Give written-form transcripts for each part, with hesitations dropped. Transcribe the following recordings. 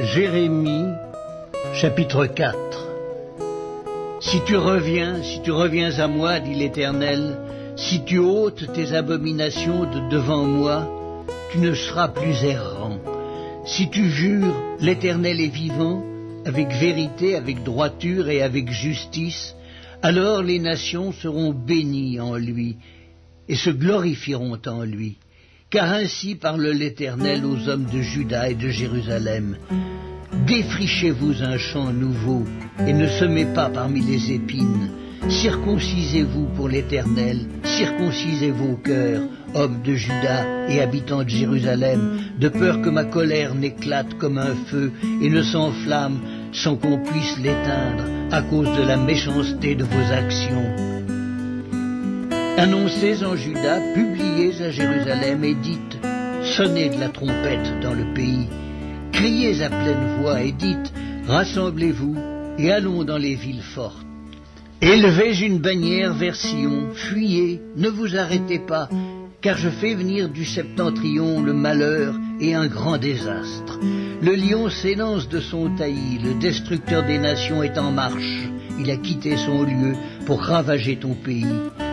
Jérémie, chapitre 4. Si tu reviens à moi, dit l'Éternel, si tu ôtes tes abominations de devant moi, tu ne seras plus errant. Si tu jures, l'Éternel est vivant, avec vérité, avec droiture et avec justice, alors les nations seront bénies en lui et se glorifieront en lui. Car ainsi parle l'Éternel aux hommes de Juda et de Jérusalem. Défrichez-vous un champ nouveau et ne semez pas parmi les épines. Circoncisez-vous pour l'Éternel, circoncisez vos cœurs, hommes de Juda et habitants de Jérusalem, de peur que ma colère n'éclate comme un feu et ne s'enflamme sans qu'on puisse l'éteindre à cause de la méchanceté de vos actions. Annoncez en Juda, publiez à Jérusalem et dites, sonnez de la trompette dans le pays, criez à pleine voix et dites, rassemblez-vous et allons dans les villes fortes. Élevez une bannière vers Sion, fuyez, ne vous arrêtez pas, car je fais venir du septentrion le malheur et un grand désastre. Le lion s'élance de son taillis, le destructeur des nations est en marche. Il a quitté son lieu pour ravager ton pays.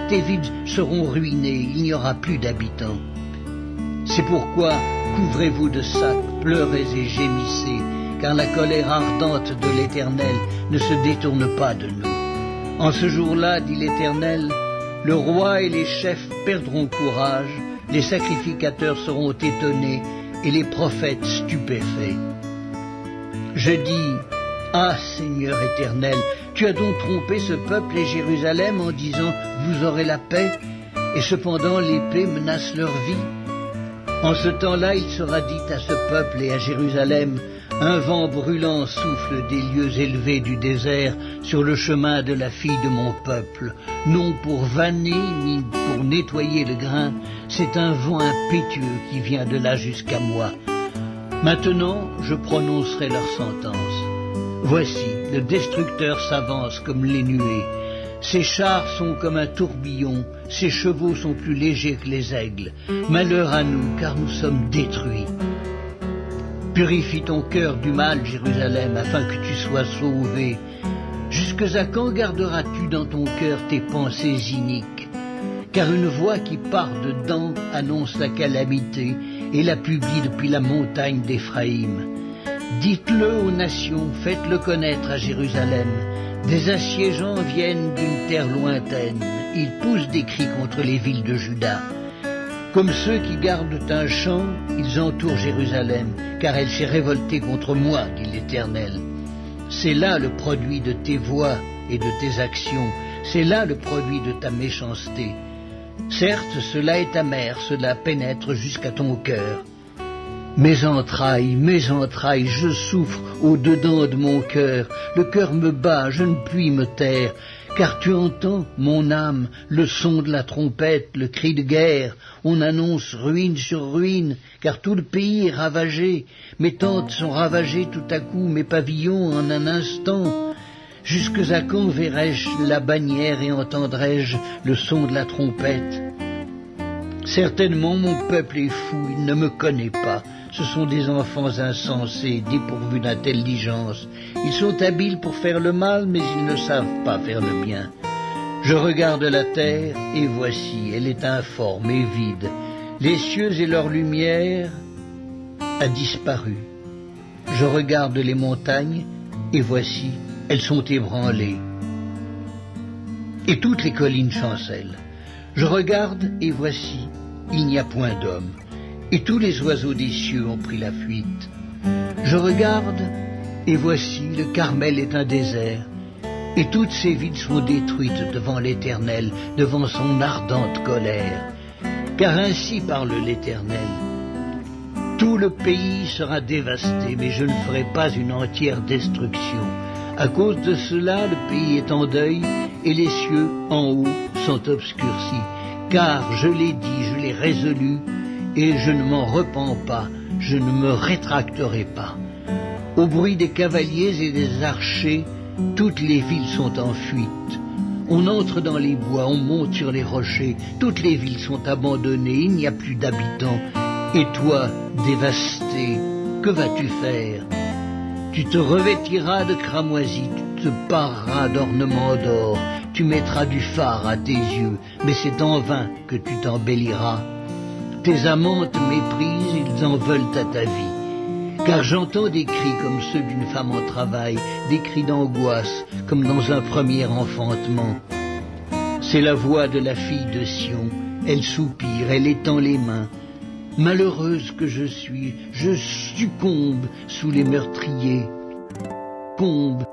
Tes villes seront ruinées, il n'y aura plus d'habitants. C'est pourquoi couvrez-vous de sacs, pleurez et gémissez, car la colère ardente de l'Éternel ne se détourne pas de nous. En ce jour-là, dit l'Éternel, le roi et les chefs perdront courage, les sacrificateurs seront étonnés et les prophètes stupéfaits. Je dis, ah Seigneur éternel, tu as donc trompé ce peuple et Jérusalem en disant, vous aurez la paix, et cependant l'épée menace leur vie. En ce temps-là, il sera dit à ce peuple et à Jérusalem, un vent brûlant souffle des lieux élevés du désert sur le chemin de la fille de mon peuple. Non pour vanner ni pour nettoyer le grain, c'est un vent impétueux qui vient de là jusqu'à moi. Maintenant, je prononcerai leur sentence. Voici, le destructeur s'avance comme les nuées. Ses chars sont comme un tourbillon, ses chevaux sont plus légers que les aigles. Malheur à nous, car nous sommes détruits. Purifie ton cœur du mal, Jérusalem, afin que tu sois sauvé. Jusque à quand garderas-tu dans ton cœur tes pensées iniques? Car une voix qui part dedans annonce la calamité et la publie depuis la montagne d'Éphraïm. Dites-le aux nations, faites-le connaître à Jérusalem. Des assiégeants viennent d'une terre lointaine. Ils poussent des cris contre les villes de Juda. Comme ceux qui gardent un champ, ils entourent Jérusalem, car elle s'est révoltée contre moi, dit l'Éternel. C'est là le produit de tes voix et de tes actions, c'est là le produit de ta méchanceté. Certes, cela est amer, cela pénètre jusqu'à ton cœur. Mes entrailles, je souffre au-dedans de mon cœur, le cœur me bat, je ne puis me taire, car tu entends, mon âme, le son de la trompette, le cri de guerre, on annonce ruine sur ruine, car tout le pays est ravagé, mes tentes sont ravagées tout à coup, mes pavillons en un instant. Jusque à quand verrai-je la bannière et entendrai-je le son de la trompette? Certainement mon peuple est fou, il ne me connaît pas. Ce sont des enfants insensés, dépourvus d'intelligence. Ils sont habiles pour faire le mal, mais ils ne savent pas faire le bien. Je regarde la terre, et voici, elle est informe et vide. Les cieux et leur lumière a disparu. Je regarde les montagnes, et voici, elles sont ébranlées. Et toutes les collines chancellent. Je regarde, et voici, il n'y a point d'homme. Et tous les oiseaux des cieux ont pris la fuite. Je regarde, et voici, le Carmel est un désert, et toutes ses villes sont détruites devant l'Éternel, devant son ardente colère. Car ainsi parle l'Éternel. Tout le pays sera dévasté, mais je ne ferai pas une entière destruction. À cause de cela, le pays est en deuil, et les cieux en haut sont obscurcis. Car je l'ai dit, je l'ai résolu, et je ne m'en repens pas, je ne me rétracterai pas. Au bruit des cavaliers et des archers, toutes les villes sont en fuite. On entre dans les bois, on monte sur les rochers, toutes les villes sont abandonnées, il n'y a plus d'habitants. Et toi, dévasté, que vas-tu faire? Tu te revêtiras de cramoisi, tu te pareras d'ornements d'or, tu mettras du fard à tes yeux, mais c'est en vain que tu t'embelliras. Tes amants te méprisent, ils en veulent à ta vie. Car j'entends des cris comme ceux d'une femme en travail, des cris d'angoisse, comme dans un premier enfantement. C'est la voix de la fille de Sion, elle soupire, elle étend les mains. Malheureuse que je suis, je succombe sous les meurtriers. Combe,